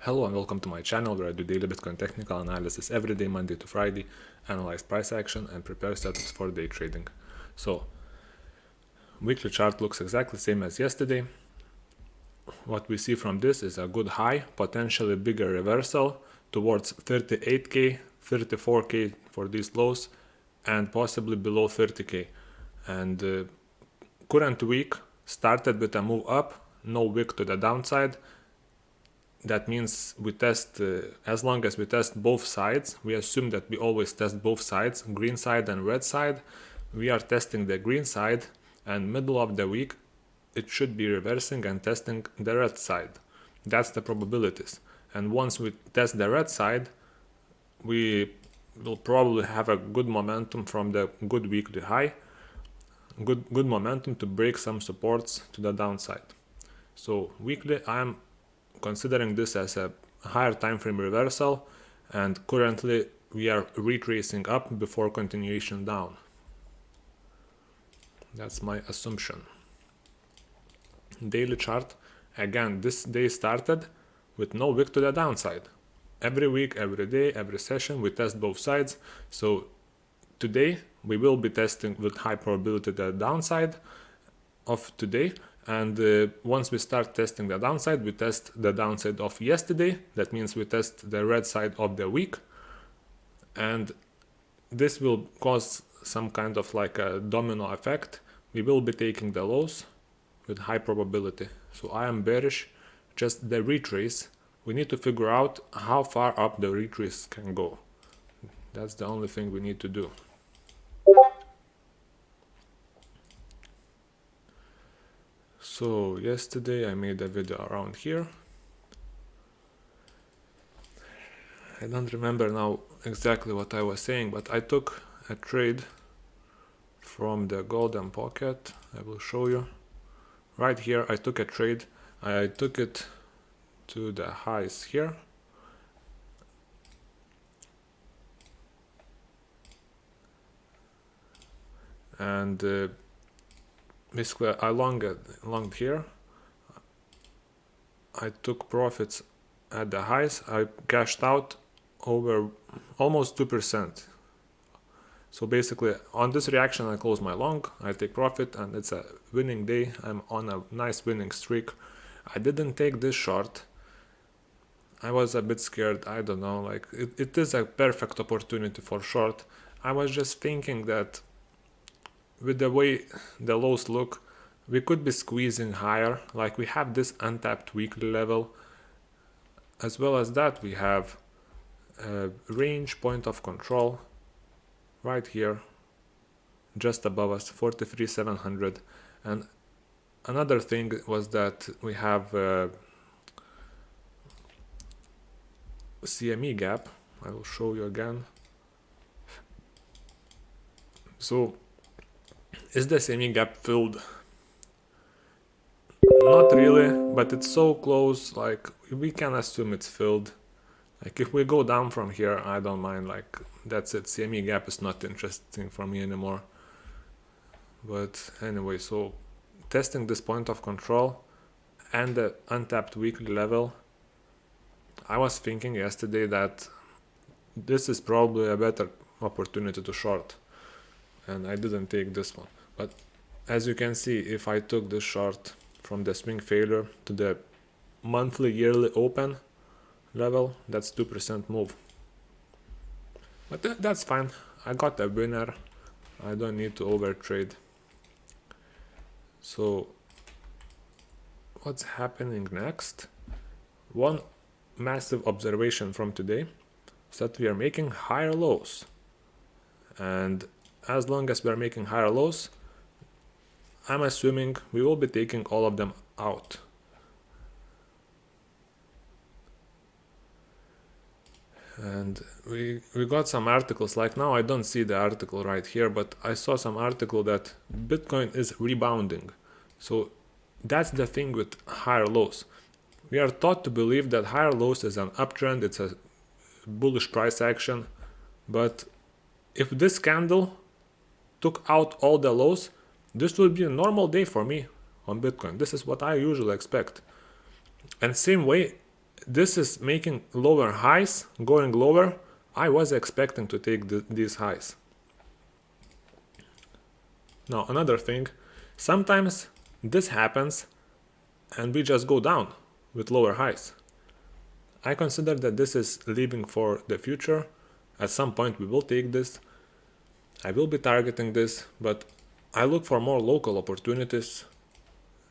Hello and welcome to my channel where I do daily Bitcoin technical analysis every day, Monday to Friday, analyze price action and prepare setups for day trading. So, weekly chart looks exactly the same as yesterday. What we see from this is a good high, potentially bigger reversal towards 38k, 34k for these lows, and possibly below 30k. And current week started with a move up, no wick to the downside. That means we test, as long as we test both sides, we assume that we always test both sides, green side and red side. We are testing the green side, and middle of the week it should be reversing and testing the red side. That's the probabilities. And once we test the red side, we will probably have a good momentum from the good weekly high, good momentum to break some supports to the downside. So weekly I'm considering this as a higher time frame reversal, and currently we are retracing up before continuation down. That's my assumption. Daily chart, again, this day started with no wick to the downside. Every week, every day, every session we test both sides. So today we will be testing with high probability the downside of today. And once we start testing the downside, we test the downside of yesterday. That means we test the red side of the week. And this will cause some kind of like a domino effect. We will be taking the lows with high probability. So I am bearish, just the retrace. We need to figure out how far up the retrace can go. That's the only thing we need to do. So yesterday I made a video around here. I don't remember now exactly what I was saying, but I took a trade from the golden pocket. I will show you. Right here I took a trade. I took it to the highs here. And basically I longed here. I took profits at the highs. I cashed out over almost 2%. So basically on this reaction I close my long, I take profit, and it's a winning day. I'm on a nice winning streak. I didn't take this short. I was a bit scared. I don't know, like it is a perfect opportunity for short. I was just thinking that with the way the lows look, we could be squeezing higher. Like we have this untapped weekly level. As well as that, we have a range point of control right here, just above us, 43,700. And another thing was that we have CME gap. I will show you again. So is the CME gap filled? Not really, but it's so close, like we can assume it's filled. Like if we go down from here, I don't mind, like that's it. CME gap is not interesting for me anymore. But anyway, so testing this point of control and the untapped weekly level, I was thinking yesterday that this is probably a better opportunity to short, and I didn't take this one. But as you can see, if I took this short from the swing failure to the monthly yearly open level, that's 2% move. But that's fine. I got a winner. I don't need to overtrade. So what's happening next? One massive observation from today is that we are making higher lows. And as long as we are making higher lows, I'm assuming we will be taking all of them out. And we got some articles, like now I don't see the article right here, but I saw some article that Bitcoin is rebounding. So that's the thing with higher lows. We are taught to believe that higher lows is an uptrend, it's a bullish price action. But if this candle took out all the lows, this would be a normal day for me on Bitcoin. This is what I usually expect. And same way, this is making lower highs, going lower. I was expecting to take these highs. Now another thing, sometimes this happens and we just go down with lower highs. I consider that this is leaving for the future. At some point we will take this. I will be targeting this, but I look for more local opportunities,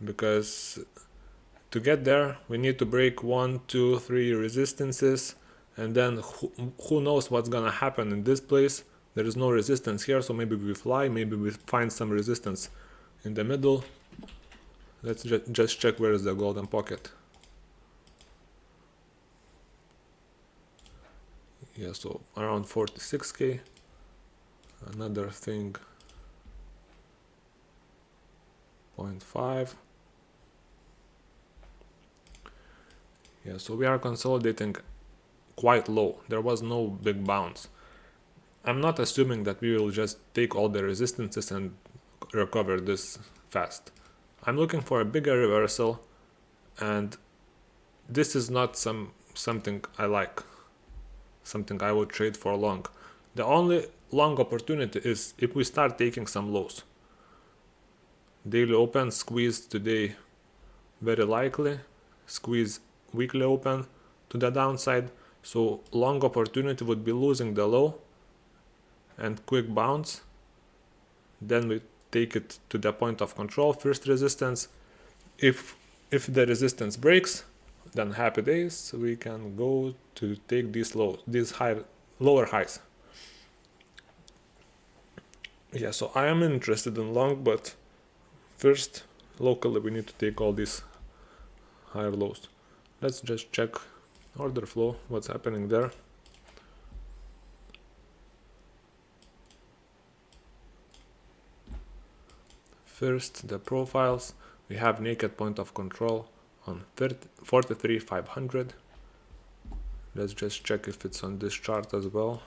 because to get there we need to break 1, 2, 3 resistances, and then who knows what's gonna happen in this place. There is no resistance here, so maybe we fly, maybe we find some resistance in the middle. Let's just check where is the golden pocket. Yeah, so around 46k. Another thing, 0.5. Yeah, so we are consolidating quite low. There was no big bounce. I'm not assuming that we will just take all the resistances and recover this fast. I'm looking for a bigger reversal, and this is not something I like, something I would trade for long. The only long opportunity is if we start taking some lows. Daily open squeeze today, very likely. Squeeze weekly open to the downside. So long opportunity would be losing the low and quick bounce. Then we take it to the point of control, first resistance. If the resistance breaks, then happy days, we can go to take these lower highs. Yeah, so I am interested in long, but first locally we need to take all these higher lows. Let's just check order flow, what's happening there. First, the profiles. We have naked point of control on 43,500. Let's just check if it's on this chart as well.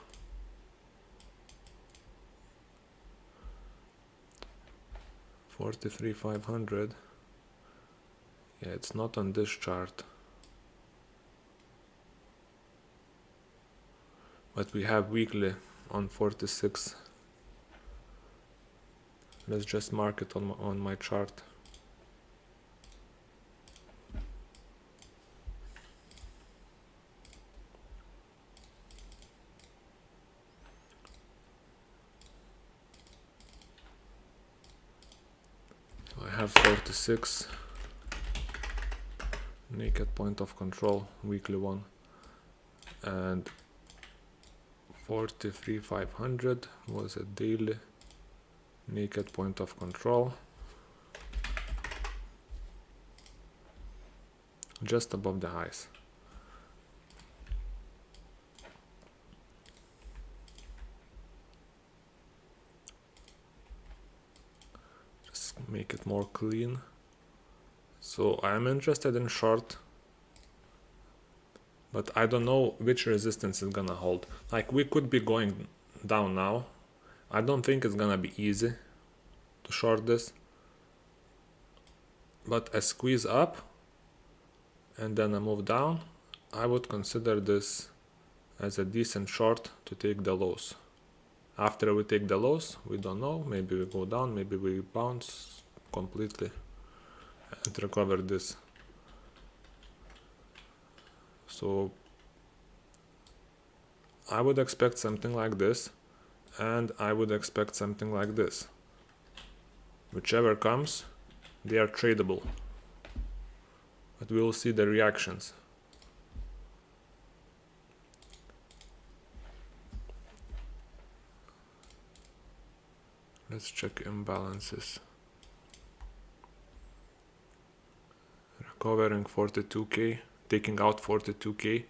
$43,500. Yeah, it's not on this chart. But we have weekly on 46. Let's just mark it on my chart. So I have 46 naked point of control, weekly one, and 43,500 was a daily naked point of control, just above the highs. Just make it more clean. So I am interested in short, but I don't know which resistance is gonna hold. Like, we could be going down now. I don't think it's gonna be easy to short this, but a squeeze up and then a move down, I would consider this as a decent short to take the lows. After we take the lows, we don't know, maybe we go down, maybe we bounce completely and recover this. So I would expect something like this, and I would expect something like this. Whichever comes, they are tradable, but we will see the reactions. Let's check imbalances. Recovering 42k, taking out 42k,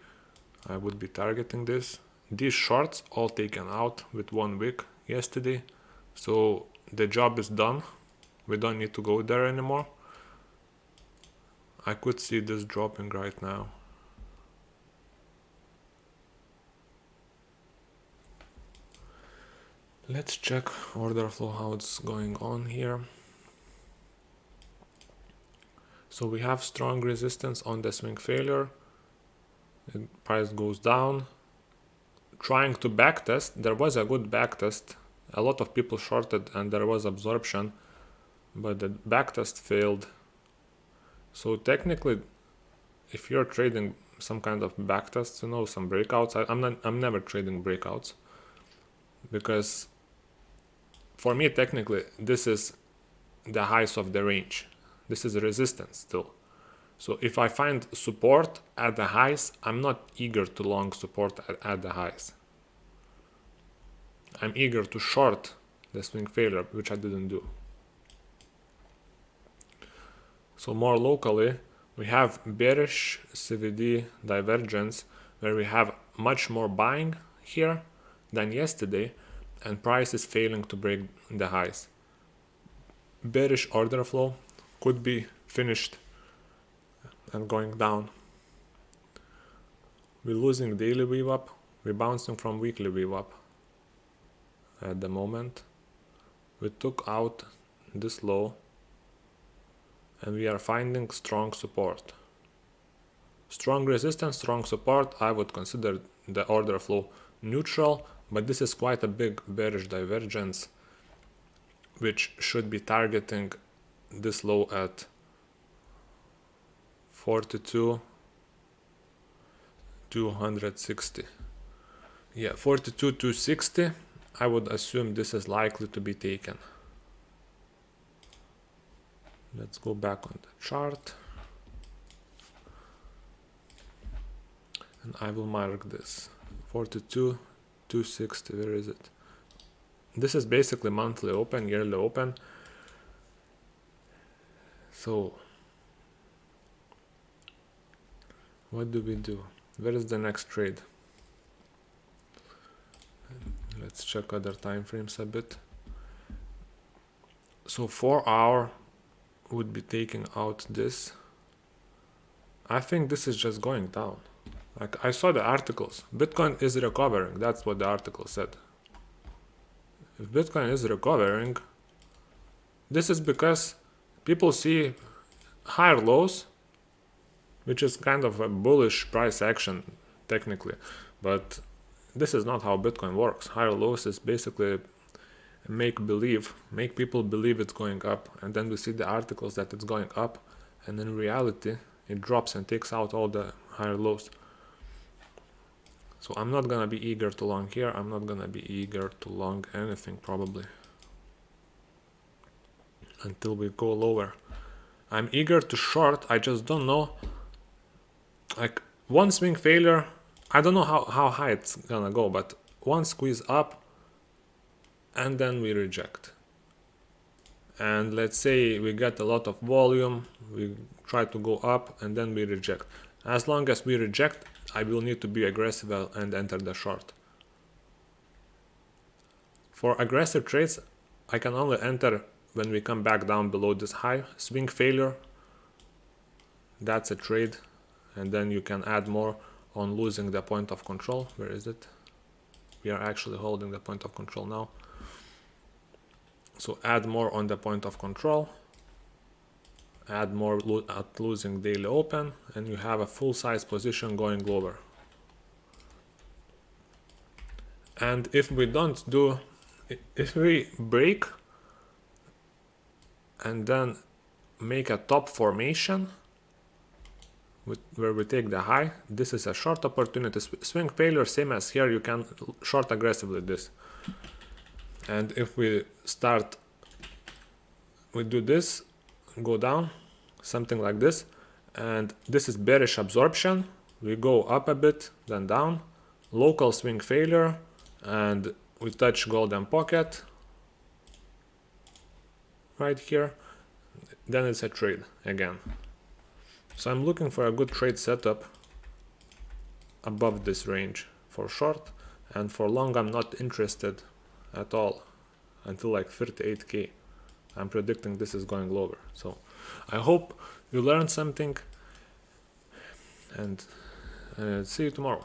I would be targeting this. These shorts all taken out with 1 wick yesterday, so the job is done. We don't need to go there anymore. I could see this dropping right now. Let's check order flow, how it's going on here. So we have strong resistance on the swing failure. price goes down. Trying to backtest, there was a good backtest. A lot of people shorted and there was absorption, but the backtest failed. So technically, if you're trading some kind of backtests, some breakouts, I'm never trading breakouts, because for me technically this is the highs of the range. This is resistance still. So if I find support at the highs, I'm not eager to long support at the highs. I'm eager to short the swing failure, which I didn't do. So more locally, we have bearish CVD divergence, where we have much more buying here than yesterday, and price is failing to break the highs. Bearish order flow could be finished and going down. We're losing daily VWAP, we're bouncing from weekly VWAP. At the moment, we took out this low and we are finding strong support. Strong resistance, strong support. I would consider the order flow neutral, but this is quite a big bearish divergence, which should be targeting this low at 42,260. Yeah, 42,260. I would assume this is likely to be taken. Let's go back on the chart. And I will mark this. 42,260, where is it? This is basically monthly open, yearly open. So, what do we do? Where is the next trade? Let's check other time frames a bit. So 4 hour would be taking out this. I think this is just going down. Like, I saw the articles. Bitcoin is recovering. That's what the article said. If Bitcoin is recovering, this is because people see higher lows, which is kind of a bullish price action technically, but this is not how Bitcoin works. Higher lows is basically make people believe it's going up, and then we see the articles that it's going up, and in reality it drops and takes out all the higher lows. So I'm not gonna be eager to long here. I'm not gonna be eager to long anything probably until we go lower. I'm eager to short. I just don't know, like, one swing failure, I don't know how high it's gonna go, but one squeeze up and then we reject. And let's say we get a lot of volume, we try to go up and then we reject. As long as we reject, I will need to be aggressive and enter the short. For aggressive trades, I can only enter when we come back down below this high. Swing failure, that's a trade, and then you can add more on losing the point of control. Where is it? We are actually holding the point of control now. So add more on the point of control, add more at losing daily open, and you have a full size position going lower. And if we don't do, if we break and then make a top formation where we take the high, this is a short opportunity. Swing failure, same as here, you can short aggressively this. And if we start, we do this, go down, something like this, and this is bearish absorption. We go up a bit, then down, local swing failure, and we touch golden pocket right here. Then it's a trade again. So I'm looking for a good trade setup above this range for short, and for long I'm not interested at all until like 38k. I'm predicting this is going lower. So I hope you learned something, and see you tomorrow.